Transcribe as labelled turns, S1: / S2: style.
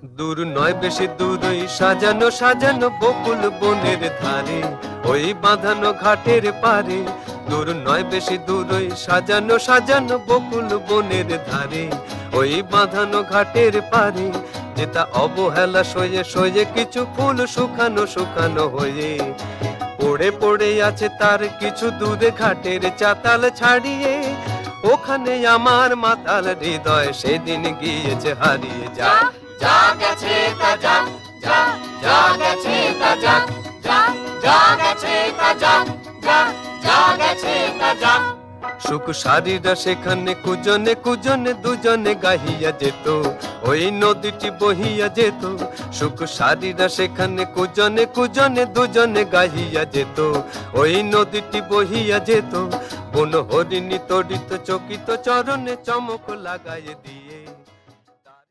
S1: দূর নয় বেশি দূর ওই সাজানো সাজানো বকুল বনের ধারে, ওই বাঁধানো ঘাটের পারে। দূর নয় বেশি দূর ওই সাজানো সাজানো বকুল বনের ধারে, ওই বাঁধানো ঘাটের পারে। যেটা অবহেলা সয়ে সয়ে কিছু ফুল শুকানো শুকানো হয়ে পড়ে পড়ে আছে তার কিছু দূরে ঘাটের চাতাল ছাড়িয়ে। ওখানে আমার মাতাল হৃদয় সেদিন গিয়েছে হারিয়ে। যা
S2: যা গেছে তা যাক, যা যা গেছে তা যাক, যা যা গেছে তা যাক, যা যা গেছে তা যাক।
S1: সুখ সারিরা সেখানে কুজনে কুজনে দুজনে গাহিয়া যেত, ওই নদীটি বহিয়া যেত। সুখ সারিরা সেখানে কুজনে কুজনে দুজনে গাহিয়া যেত, ওই নদীটি বহিয়া যেত। বন হরিণী তড়িত চকিত চরণে চমক লাগাইয়ে দিয়ে